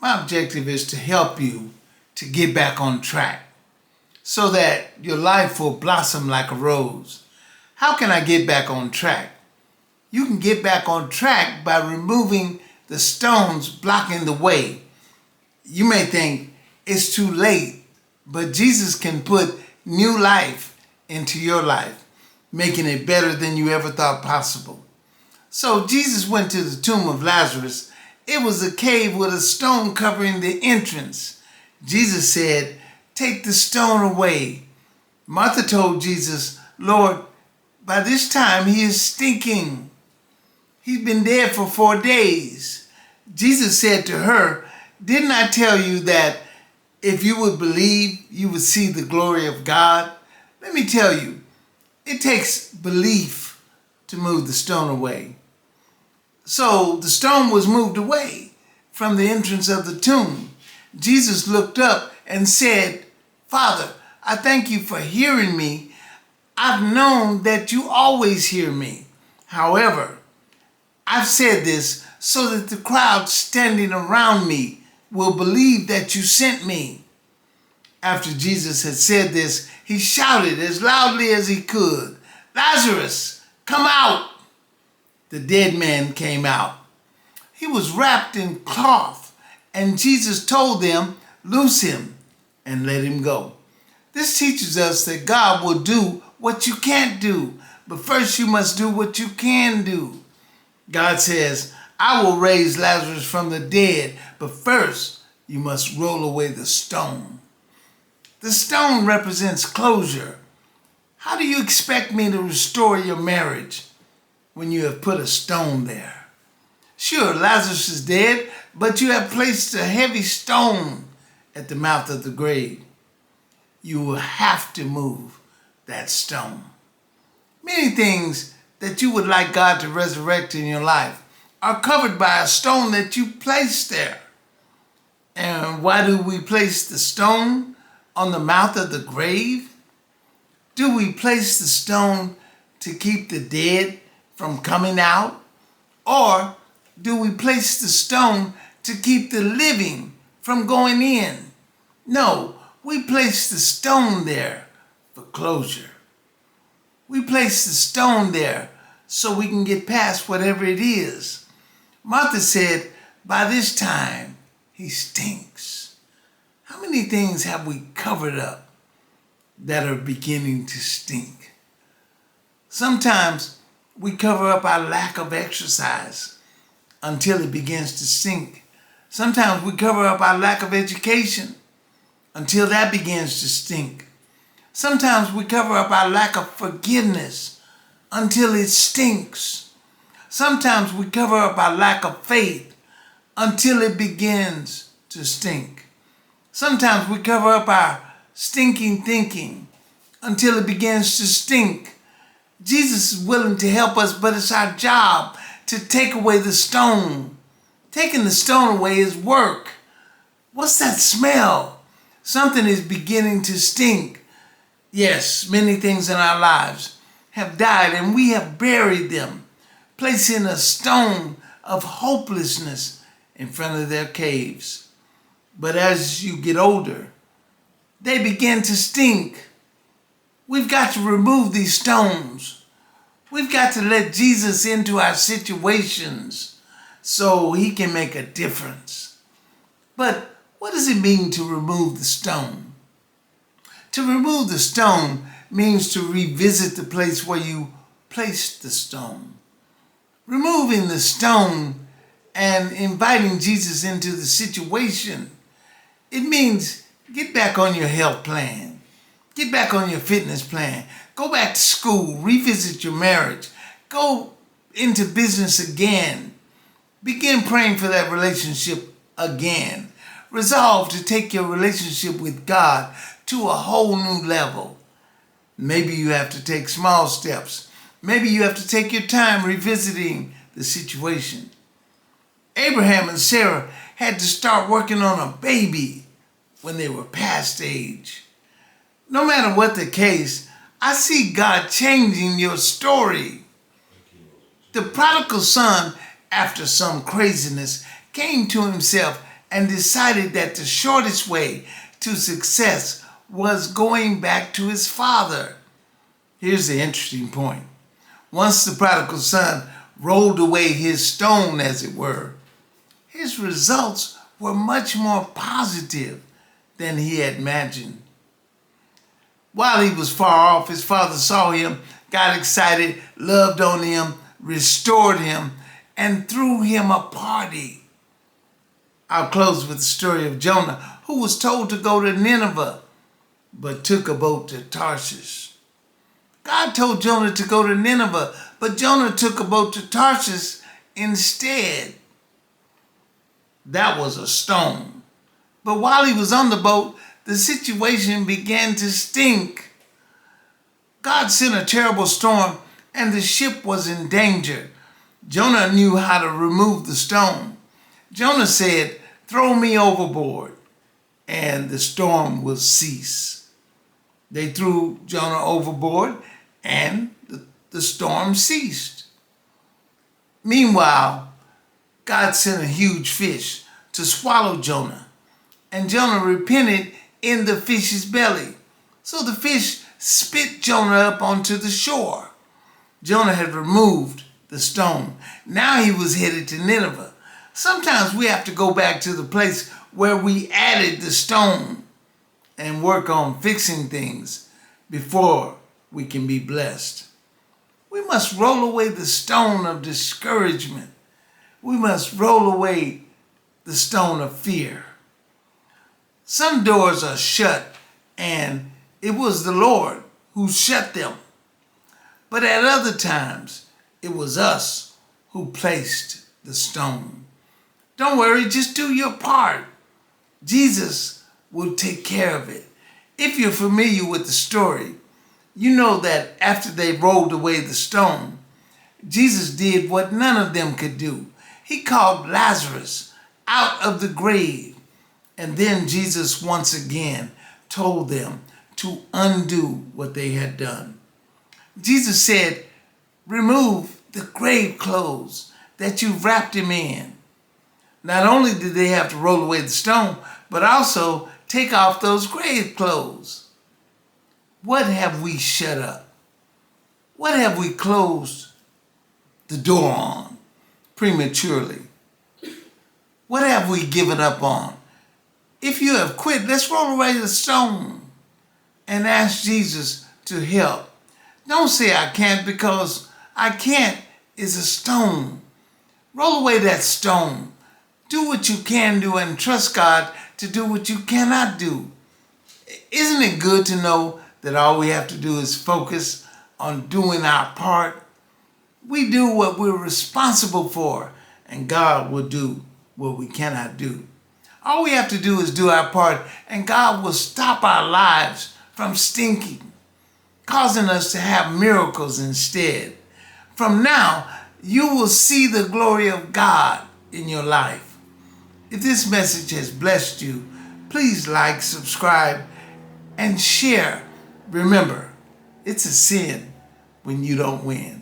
My objective is to help you to get back on track so that your life will blossom like a rose. How can I get back on track? You can get back on track by removing the stones blocking the way. You may think it's too late, but Jesus can put new life into your life, making it better than you ever thought possible. So Jesus went to the tomb of Lazarus. It was a cave with a stone covering the entrance. Jesus said, "Take the stone away." Martha told Jesus, "Lord, by this time he is stinking. He's been dead for 4 days." Jesus said to her, "Didn't I tell you that if you would believe, you would see the glory of God?" Let me tell you, it takes belief to move the stone away. So the stone was moved away from the entrance of the tomb. Jesus looked up and said, "Father, I thank you for hearing me. I've known that you always hear me. However, I've said this so that the crowd standing around me will believe that you sent me." After Jesus had said this, he shouted as loudly as he could, "Lazarus, come out!" The dead man came out. He was wrapped in cloth, and Jesus told them, "Loose him and let him go." This teaches us that God will do what you can't do, but first you must do what you can do. God says, "I will raise Lazarus from the dead, but first you must roll away the stone." The stone represents closure. How do you expect me to restore your marriage when you have put a stone there? Sure, Lazarus is dead, but you have placed a heavy stone at the mouth of the grave. You will have to move that stone. Many things that you would like God to resurrect in your life are covered by a stone that you placed there. And why do we place the stone on the mouth of the grave? Do we place the stone to keep the dead from coming out? Or do we place the stone to keep the living from going in? No, we place the stone there for closure. We place the stone there so we can get past whatever it is. Martha said, "By this time, he stinks." How many things have we covered up that are beginning to stink? Sometimes we cover up our lack of exercise until it begins to stink. Sometimes we cover up our lack of education until that begins to stink. Sometimes we cover up our lack of forgiveness until it stinks. Sometimes we cover up our lack of faith until it begins to stink. Sometimes we cover up our stinking thinking until it begins to stink. Jesus is willing to help us, but it's our job to take away the stone. Taking the stone away is work. What's that smell? Something is beginning to stink. Yes, many things in our lives have died and we have buried them, placing a stone of hopelessness in front of their caves. But as you get older, they begin to stink. We've got to remove these stones. We've got to let Jesus into our situations so he can make a difference. But what does it mean to remove the stone? To remove the stone means to revisit the place where you placed the stone. Removing the stone and inviting Jesus into the situation, it means get back on your health plan. Get back on your fitness plan. Go back to school. Revisit your marriage. Go into business again. Begin praying for that relationship again. Resolve to take your relationship with God to a whole new level. Maybe you have to take small steps. Maybe you have to take your time revisiting the situation. Abraham and Sarah had to start working on a baby when they were past age. No matter what the case, I see God changing your story. The prodigal son, after some craziness, came to himself and decided that the shortest way to success was going back to his father. Here's the interesting point. Once the prodigal son rolled away his stone, as it were, his results were much more positive than he had imagined. While he was far off, his father saw him, got excited, loved on him, restored him, and threw him a party. I'll close with the story of Jonah, who was told to go to Nineveh, but took a boat to Tarshish. God told Jonah to go to Nineveh, but Jonah took a boat to Tarshish instead. That was a stone. But while he was on the boat, the situation began to stink. God sent a terrible storm, and the ship was in danger. Jonah knew how to remove the stone. Jonah said, "Throw me overboard, and the storm will cease." They threw Jonah overboard, and the storm ceased. Meanwhile, God sent a huge fish to swallow Jonah, and Jonah repented in the fish's belly. So the fish spit Jonah up onto the shore. Jonah had removed the stone. Now he was headed to Nineveh. Sometimes we have to go back to the place where we added the stone and work on fixing things before we can be blessed. We must roll away the stone of discouragement. We must roll away the stone of fear. Some doors are shut, and it was the Lord who shut them. But at other times, it was us who placed the stone. Don't worry, just do your part. Jesus will take care of it. If you're familiar with the story, you know that after they rolled away the stone, Jesus did what none of them could do. He called Lazarus out of the grave. And then Jesus once again told them to undo what they had done. Jesus said, "Remove the grave clothes that you wrapped him in." Not only did they have to roll away the stone, but also take off those grave clothes. What have we shut up? What have we closed the door on prematurely? What have we given up on? If you have quit, let's roll away the stone and ask Jesus to help. Don't say "I can't," because "I can't" is a stone. Roll away that stone. Do what you can do and trust God to do what you cannot do. Isn't it good to know that all we have to do is focus on doing our part? We do what we're responsible for, and God will do what we cannot do. All we have to do is do our part, and God will stop our lives from stinking, causing us to have miracles instead. From now, you will see the glory of God in your life. If this message has blessed you, please like, subscribe, and share. Remember, it's a sin when you don't win.